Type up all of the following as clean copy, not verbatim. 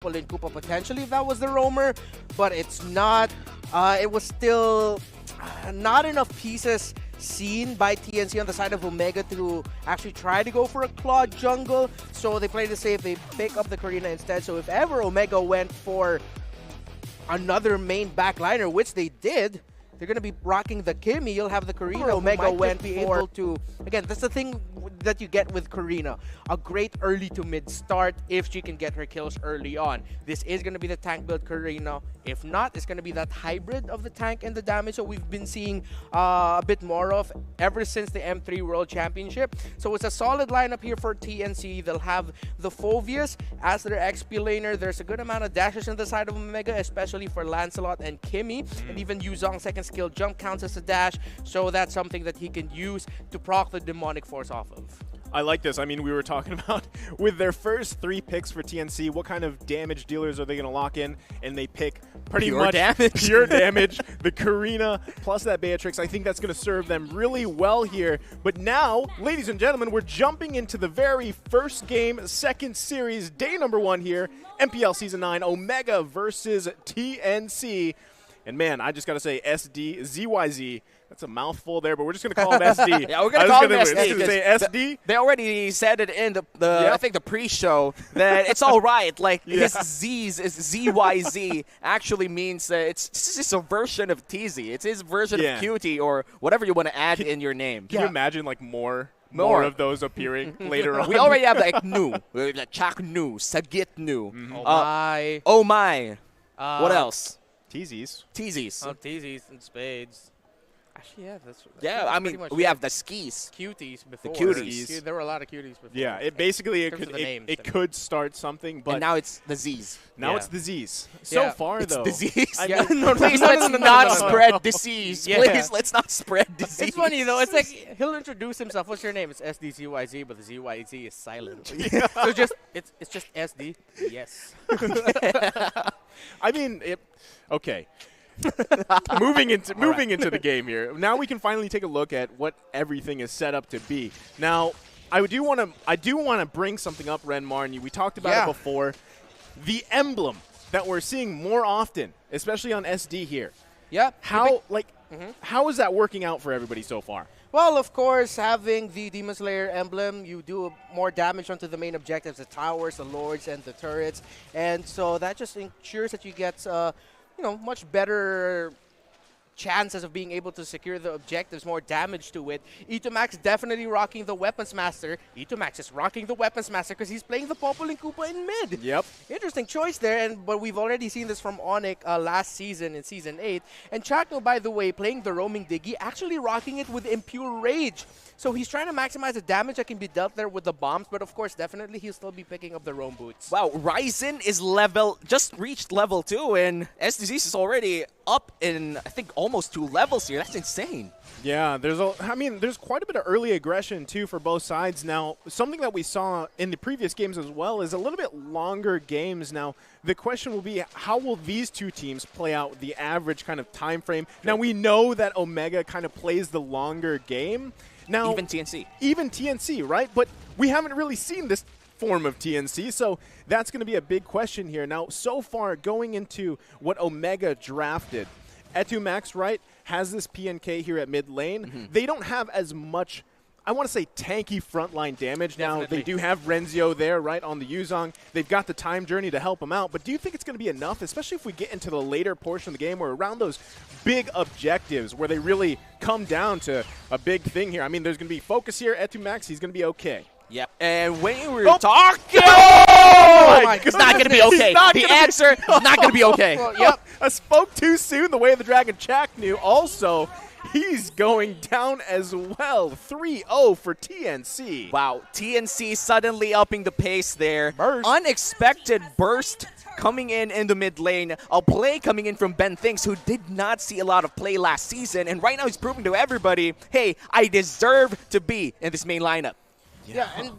Popolin Koopa potentially if that was the roamer, but it's not. It was still not enough pieces seen by TNC on the side of Omega to actually try to go for a Claw jungle. So they played it safe. They pick up the Karina instead. So if ever Omega went for another main backliner, which they did, they're going to be rocking the Kimmy. You'll have the Karina. Omega went be able to... Again, that's the thing that you get with Karina. A great early to mid start if she can get her kills early on. This is going to be the tank build Karina. If not, it's going to be that hybrid of the tank and the damage that we've been seeing a bit more of ever since the M3 World Championship. So it's a solid lineup here for TNC. They'll have the Phoveus as their XP laner. There's a good amount of dashes on the side of Omega, especially for Lancelot and Kimmy. And even Yuzong's second skill jump counts as a dash. So that's something that he can use to proc the Demonic Force off of. I like this. I mean, we were talking about with their first 3 picks for TNC, what kind of damage dealers are they going to lock in? And they pick pretty much pure damage, the Karina plus that Beatrix. I think that's going to serve them really well here. But now, ladies and gentlemen, we're jumping into the very first game, second series, day number 1 here, MPL Season 9, Omega versus TNC. And man, I just got to say SD, ZYZ. That's a mouthful there, but we're just going to call him SD. Yeah, we're going to call him SD. Going to say SD. They already said it in I think the pre-show that it's all right. Like his Z's is ZYZ actually means it's just a version of TZ. It's his version of Cutie or whatever you want to add in your name. Can you imagine like more of those appearing later on? We already have like Nu, like Chak Nu, Sagit Nu. Oh my. Oh my. What else? TZs. TZs. Oh, TZs and spades. Actually, yeah, that's I mean, we have the skis. Cuties before. The cuties. There were a lot of cuties before. Yeah, it basically it could start something, but and now it's the Z's. Now it's the Z's. So far, it's though, disease. Please let's not spread disease. Please let's not spread disease. It's funny though. It's like he'll introduce himself. What's your name? It's SDZYZ, but the ZYZ is silent. So it's just SD. Yes. I mean, okay. moving into the game here. Now we can finally take a look at what everything is set up to be. Now, I do want to bring something up, Renmar, and we talked about it before. The emblem that we're seeing more often, especially on SD here. Yeah. How is that working out for everybody so far? Well, of course, having the Demon Slayer emblem, you do more damage onto the main objectives, the towers, the lords, and the turrets. And so that just ensures that you get much better chances of being able to secure the objectives, more damage to it. Itomax definitely rocking the Weapons Master. Itomax is rocking the Weapons Master because he's playing the Popolin Koopa in mid. Yep. Interesting choice there, but we've already seen this from Onyx last season in Season 8. And Chakno, by the way, playing the roaming Diggy, actually rocking it with Impure Rage. So he's trying to maximize the damage that can be dealt there with the bombs, but of course, definitely he'll still be picking up the roam boots. Wow, Ryzen is just reached level 2, and SDZ is already up in, I think, almost 2 levels here. That's insane. Yeah, there's quite a bit of early aggression, too, for both sides. Now, something that we saw in the previous games as well is a little bit longer games. Now, the question will be, how will these two teams play out the average kind of time frame? Now, we know that Omega kind of plays the longer game. Now, even TNC. Even TNC, right? But we haven't really seen this form of TNC, so that's going to be a big question here. Now, so far, going into what Omega drafted, Etumax, right, has this PNK here at mid lane. They don't have as much, I want to say, tanky frontline damage. Definitely. Now, they do have Renzio there, right, on the Yuzong. They've got the time journey to help them out. But do you think it's going to be enough, especially if we get into the later portion of the game or around those big objectives where they really come down to a big thing here? I mean, there's going to be focus here. Etumax, he's going to be okay. Yep. And when we were talking, it's not going to be okay. The answer is not going to be okay. Well, yep. I spoke too soon. The way of the dragon Chak knew. Also, he's going down as well. 3-0 for TNC. Wow. TNC suddenly upping the pace there. Burst. Unexpected burst coming in the mid lane. A play coming in from Ben Thinks, who did not see a lot of play last season. And right now he's proving to everybody, hey, I deserve to be in this main lineup. Yeah, and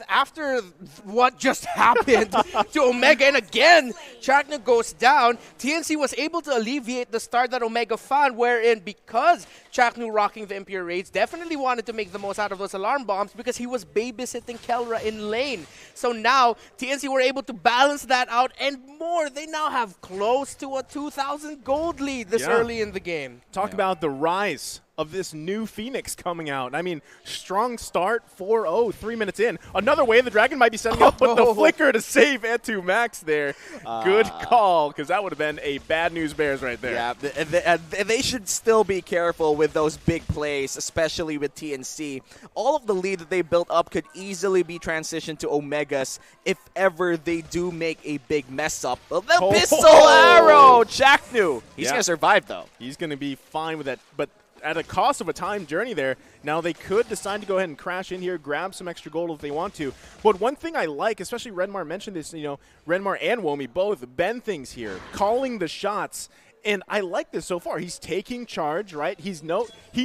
after what just happened to Omega, and again, Chaknu goes down, TNC was able to alleviate the start that Omega found, wherein because Chaknu rocking the Impure Raids definitely wanted to make the most out of those alarm bombs because he was babysitting Kelra in lane. So now, TNC were able to balance that out and more. They now have close to a 2,000 gold lead this early in the game. Talk about the rise of this new Phoenix coming out. I mean, strong start, 4-0, 3 minutes in. Another way the Dragon might be setting up, but the flicker to save Etu Max there. Good call, because that would have been a bad news Bears right there. Yeah, they should still be careful with those big plays, especially with TNC. All of the lead that they built up could easily be transitioned to Omegas if ever they do make a big mess up. The Pistol Arrow! Chaknu! He's going to survive, though. He's going to be fine with that, but at a cost of a time journey there. Now they could decide to go ahead and crash in here, grab some extra gold if they want to. But one thing I like, especially Renmar mentioned this, Renmar and Womi both, Ben things here, calling the shots. And I like this so far. He's taking charge, right? He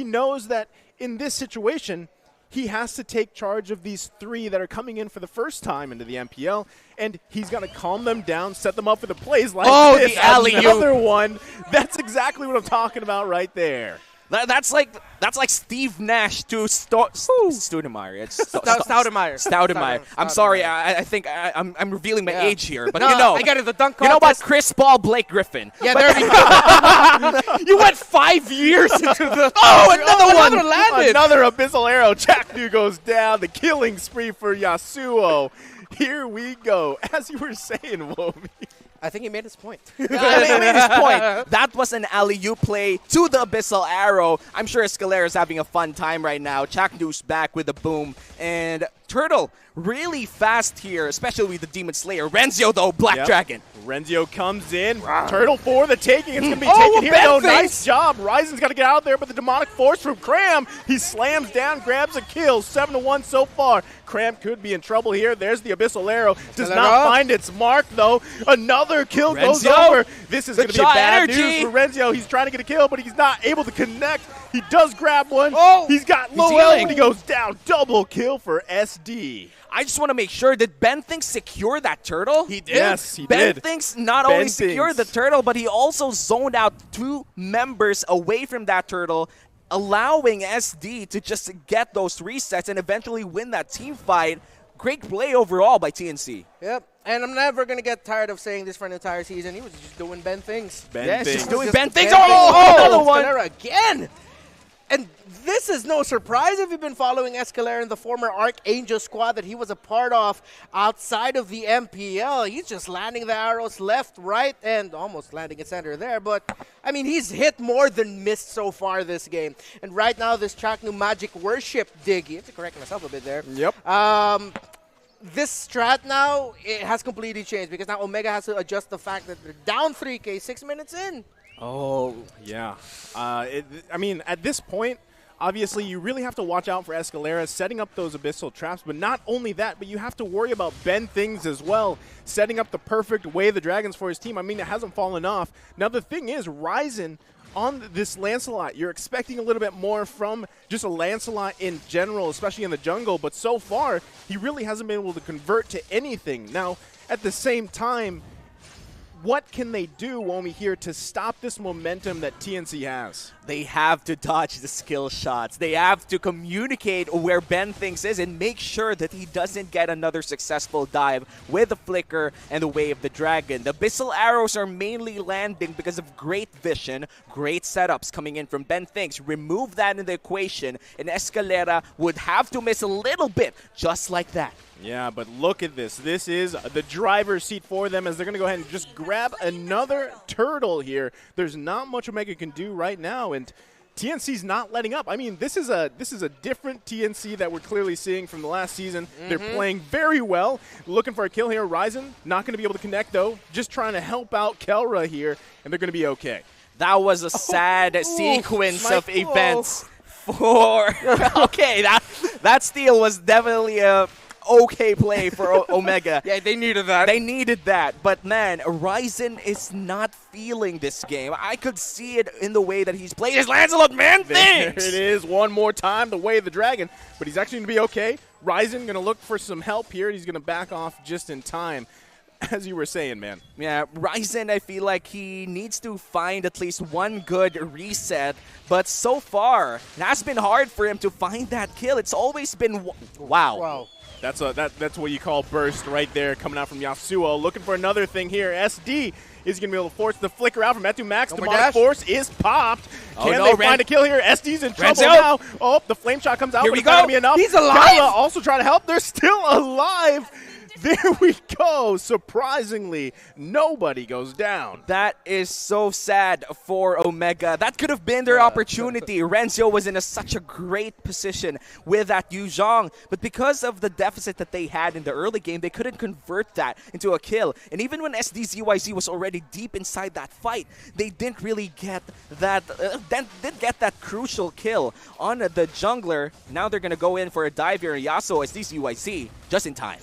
knows that in this situation, he has to take charge of these three that are coming in for the first time into the MPL, and he's going to calm them down, set them up for the plays like this. The alley-oop. Another one. That's exactly what I'm talking about right there. That's like Steve Nash to Stoudemire. Stoudemire. I'm sorry. I think I'm revealing my age here, but I got it. The dunk contest. You know what? Chris Paul, Blake Griffin. Yeah, there we go. You went 5 years into the. Another landed. Another Abyssal Arrow. Chaknu goes down. The killing spree for Yasuo. Here we go. As you were saying, Womi. I think he made his point. He made his point. That was an alley-oop play to the Abyssal Arrow. I'm sure Escalera is having a fun time right now. Chaknu's back with a boom. And Turtle really fast here, especially with the Demon Slayer. Renzio, though, Black Dragon. Renzio comes in. Turtle for the taking. It's going to be taken here, though. Nice job. Ryzen's got to get out there, but the Demonic Force from Cram. He slams down, grabs a kill. 7-1 so far. Cram could be in trouble here. There's the Abyssal Arrow. Does not find its mark, though. Another kill goes over. This is going to be bad news for Renzio. He's trying to get a kill, but he's not able to connect. He does grab one. He's got low health, and he goes down. Double kill for SD. I just want to make sure, did Ben Thinks secure that turtle? He did. Yes, he did. Ben Thinks not only secured the turtle, but he also zoned out 2 members away from that turtle, allowing SD to just get those resets and eventually win that team fight. Great play overall by TNC. Yep. And I'm never going to get tired of saying this for an entire season. He was just doing Ben Things. Just doing Ben Things. Another one. Again. And this is no surprise if you've been following Escalera in the former Archangel squad that he was a part of outside of the MPL. He's just landing the arrows left, right, and almost landing at center there. But, I mean, he's hit more than missed so far this game. And right now, this Chaknu Magic Worship dig, you have to correct myself a bit there. Yep. This strat now, it has completely changed because now Omega has to adjust the fact that they're down 3K 6 minutes in. Oh, yeah. I mean, at this point, obviously, you really have to watch out for Escalera setting up those Abyssal traps. But not only that, but you have to worry about Ben Things as well, setting up the perfect way the Dragons for his team. I mean, it hasn't fallen off. Now, the thing is, Ryzen on this Lancelot, you're expecting a little bit more from just a Lancelot in general, especially in the jungle. But so far, he really hasn't been able to convert to anything. Now, at the same time, what can they do, Womi, here to stop this momentum that TNC has? They have to dodge the skill shots. They have to communicate where Ben Thinks is and make sure that he doesn't get another successful dive with the Flicker and the Way of the Dragon. The Abyssal Arrows are mainly landing because of great vision, great setups coming in from Ben Thinks. Remove that in the equation, and Escalera would have to miss a little bit, just like that. Yeah, but look at this. This is the driver's seat for them as they're going to go ahead and just grab another turtle here. There's not much Omega can do right now, and TNC's not letting up. I mean, this is a different TNC that we're clearly seeing from the last season. They're playing very well. Looking for a kill here. Ryzen not going to be able to connect, though. Just trying to help out Kelra here, and they're going to be okay. That was a sad sequence of events. Okay, that steal was definitely a okay play for Omega. Yeah, they needed that. They needed that. But, man, Ryzen is not feeling this game. I could see it in the way that he's playing his Lancelot, man. There Thanks! it is, one more time, the way of the dragon. But he's actually going to be okay. Ryzen going to look for some help here. He's going to back off just in time. As you were saying, man. Yeah, Ryzen, I feel like he needs to find at least one good reset. But so far, it has been hard for him to find that kill. It's always been... Wow. That's what you call burst right there coming out from Yasuo. Looking for another thing here. SD is going to be able to force the flicker out from Metu Max. Demonic Force is popped. Can they find a kill here? SD's in trouble now. Oh, the flame shot comes out. Here but we it's not go. going to be enough. He's alive. Gala also trying to help. They're still alive. There we go. Surprisingly, nobody goes down. That is so sad for Omega. That could have been their opportunity. Renzo was in such a great position with that Yu Zhong. But because of the deficit that they had in the early game, they couldn't convert that into a kill. And even when SDZYZ was already deep inside that fight, they didn't really get that, didn't get that crucial kill on the jungler. Now they're going to go in for a dive here. Yasuo SDZYZ just in time.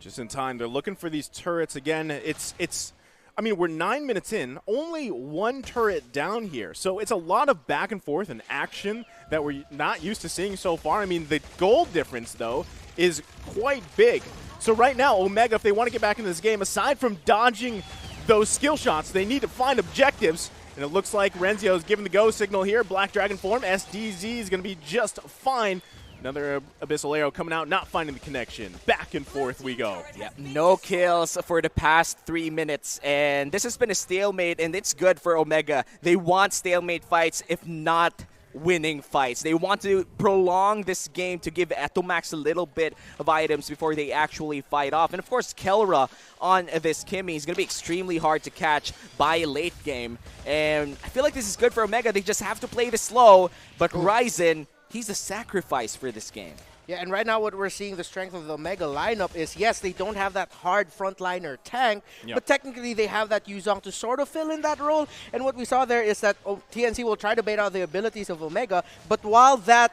Just in time. They're looking for these turrets again. I mean, we're 9 minutes in, only one turret down here. So it's a lot of back and forth and action that we're not used to seeing so far. I mean, the goal difference, though, is quite big. So right now, Omega, if they want to get back into this game, aside from dodging those skill shots, they need to find objectives. And it looks like Renzio's giving the go signal here. Black Dragon form. SDZ is going to be just fine. Another Abyssal Arrow coming out, not finding the connection. Back and forth we go. Yeah, no kills for the past 3 minutes, and this has been a stalemate, and it's good for Omega. They want stalemate fights, if not winning fights. They want to prolong this game to give Etomax a little bit of items before they actually fight off. And of course, Kelra on this Kimmy is going to be extremely hard to catch by late game. And I feel like this is good for Omega. They just have to play this slow, but Ryzen, he's a sacrifice for this game. Yeah, and right now what we're seeing, the strength of the Omega lineup is, yes, they don't have that hard frontliner tank, but technically they have that Yu Zhong to sort of fill in that role. And what we saw there is that TNC will try to bait out the abilities of Omega, but while that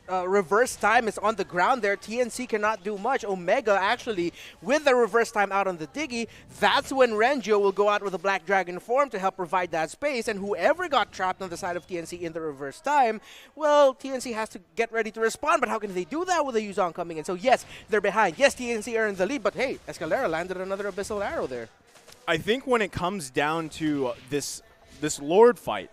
reverse time is on the ground there, TNC cannot do much. Omega actually, with the reverse time out on the Diggy, that's when Renjo will go out with a Black Dragon form to help provide that space, and whoever got trapped on the side of TNC in the reverse time, well, TNC has to get ready to respond, but how can they do that with a Yu Zhong coming in? So yes, they're behind. Yes, TNC are in the lead, but hey, Escalera landed another Abyssal Arrow there. I think when it comes down to this Lord fight,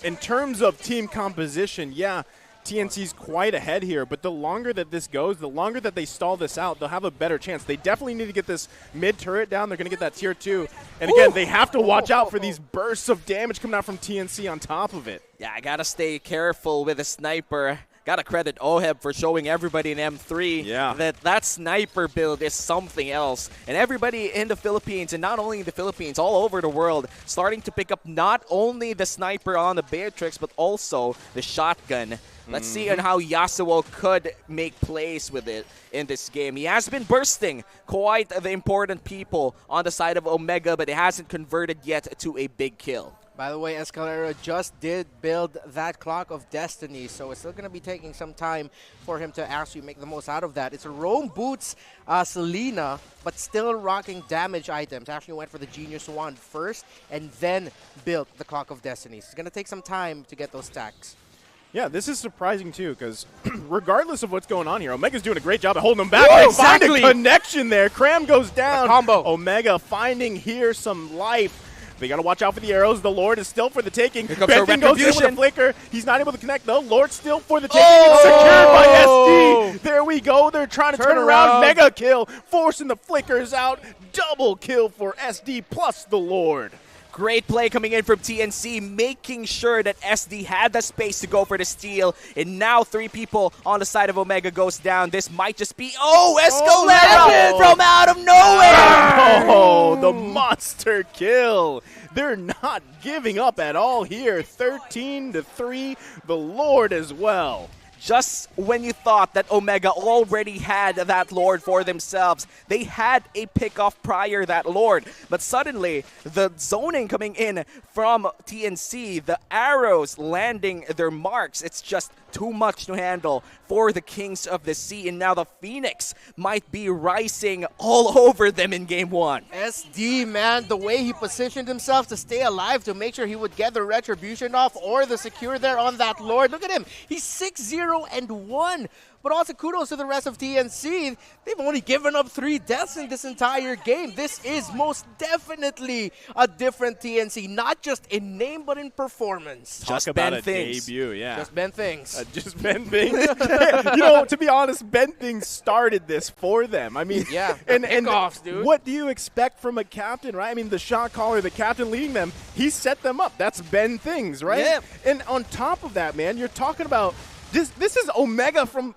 in terms of team composition, yeah, TNC's quite ahead here, but the longer that this goes, the longer that they stall this out, they'll have a better chance. They definitely need to get this mid turret down. They're going to get that tier 2. And again, they have to watch out for these bursts of damage coming out from TNC on top of it. Yeah, I got to stay careful with a sniper. Got to credit Oheb for showing everybody in M3 that sniper build is something else. And everybody in the Philippines, and not only in the Philippines, all over the world, starting to pick up not only the sniper on the Beatrix, but also the shotgun. Let's see on how Yasuo could make plays with it in this game. He has been bursting quite the important people on the side of Omega, but it hasn't converted yet to a big kill. By the way, Escalera just did build that Clock of Destiny, so it's still going to be taking some time for him to actually make the most out of that. It's a Roam Boots Selena, but still rocking damage items. Actually went for the Genius Wand first and then built the Clock of Destiny. So it's going to take some time to get those stacks. Yeah, this is surprising, too, because regardless of what's going on here, Omega's doing a great job of holding them back. Whoa, exactly. Find a connection there. Cram goes down. A combo. Omega finding here some life. They got to watch out for the arrows. The Lord is still for the taking. Here comes Benton goes in with a flicker. He's not able to connect, though. Lord's still for the taking. Oh! Secured by SD. There we go. They're trying to turn around. Mega kill. Forcing the flickers out. Double kill for SD plus the Lord. Great play coming in from TNC, making sure that SD had the space to go for the steal. And now 3 people on the side of Omega goes down. This might just be, Escalera from out of nowhere! Oh, the monster kill. They're not giving up at all here. 13-3, the Lord as well. Just when you thought that Omega already had that Lord for themselves, they had a pick-off prior that Lord. But suddenly, the zoning coming in from TNC, the arrows landing their marks, it's just too much to handle for the Kings of the Sea, and now the Phoenix might be rising all over them in Game 1. SD, man, the way he positioned himself to stay alive, to make sure he would get the retribution off or the secure there on that Lord. Look at him. He's 6-0-1. But also kudos to the rest of TNC. They've only given up 3 deaths in this entire game. This is most definitely a different TNC, not just in name but in performance. Talk about a debut, yeah. Just Ben Things. Just Ben Things. You know, to be honest, Ben Things started this for them. I mean, yeah, and kickoffs, dude. What do you expect from a captain, right? I mean, the shot caller, the captain leading them, he set them up. That's Ben Things, right? Yeah. And on top of that, man, you're talking about this is Omega from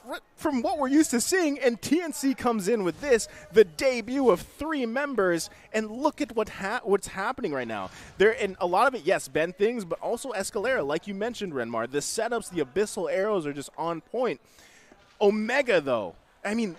what we're used to seeing, and TNC comes in with this, the debut of 3 members, and look at what's happening right now. And a lot of it, yes, Ben Things, but also Escalera, like you mentioned, Renmar. The setups, the Abyssal arrows are just on point. Omega, though, I mean,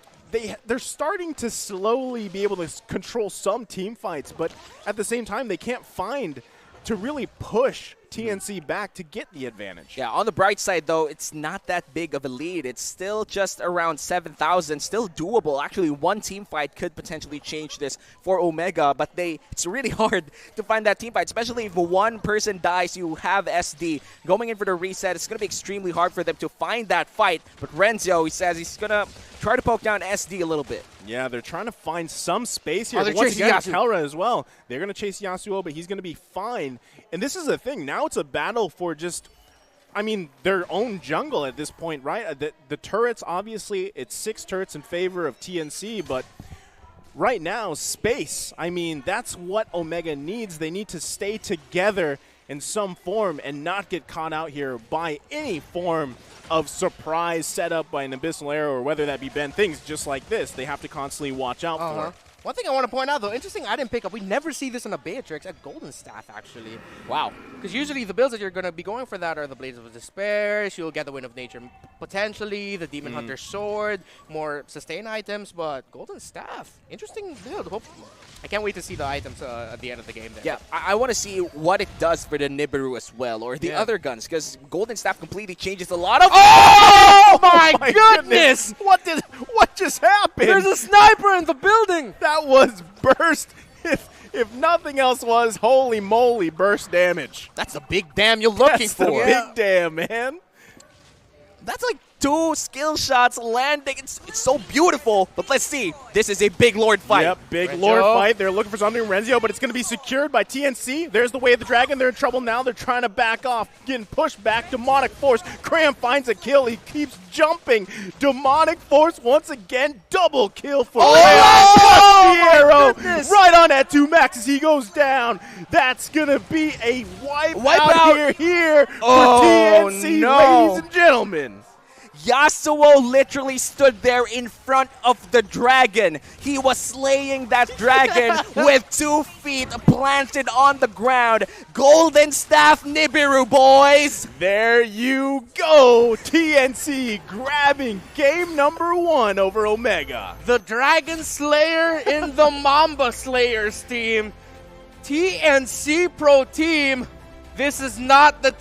they're starting to slowly be able to control some team fights, but at the same time, they can't find to really push TNC back to get the advantage. Yeah, on the bright side, though, it's not that big of a lead. It's still just around 7,000, still doable. Actually, one team fight could potentially change this for Omega, but it's really hard to find that team fight, especially if one person dies, you have SD. Going in for the reset, it's going to be extremely hard for them to find that fight, but Renzo, he says he's going to try to poke down SD a little bit. Yeah, they're trying to find some space here. They're Once chasing again, Yasuo. Kelra as well. They're going to chase Yasuo, but he's going to be fine. And this is the thing. Now it's a battle for just, I mean, their own jungle at this point, right? The turrets, obviously, it's 6 turrets in favor of TNC, but right now, space. I mean, that's what Omega needs. They need to stay together in some form and not get caught out here by any form of surprise setup by an Abyssal Arrow, or whether that be Ben Things, just like this. They have to constantly watch out for. One thing I want to point out, though, interesting I didn't pick up, we never see this in a Beatrix at Golden Staff, actually. Wow. Because usually the builds that you're going to be going for that are the Blades of Despair, she'll get the Wind of Nature potentially, the Demon Hunter's Sword, more sustain items, but Golden Staff, interesting build. I can't wait to see the items at the end of the game there. Yeah, I want to see what it does for the Nibiru as well, or the other guns, because Golden Staff completely changes a lot of... Oh my goodness! What just happened? There's a sniper in the building! That was burst. If nothing else was, holy moly, burst damage. That's a big damn you're looking That's for. the big damn, man. That's like 2 skill shots landing. It's so beautiful. But let's see. This is a big Lord fight. Yep, big Renzo. Lord fight. They're looking for something in Renzio, but it's going to be secured by TNC. There's the Way of the Dragon. They're in trouble now. They're trying to back off. Getting pushed back. Demonic Force. Cram finds a kill. He keeps jumping. Demonic Force once again. Double kill for Piero. Right on that 2 max as he goes down. That's going to be a wipe out here for TNC, ladies and gentlemen. Yasuo literally stood there in front of the dragon. He was slaying that dragon with 2 feet planted on the ground. Golden Staff Nibiru, boys! There you go. TNC grabbing game number 1 over Omega. The Dragon Slayer in the Mamba Slayers team. TNC Pro Team. This is not the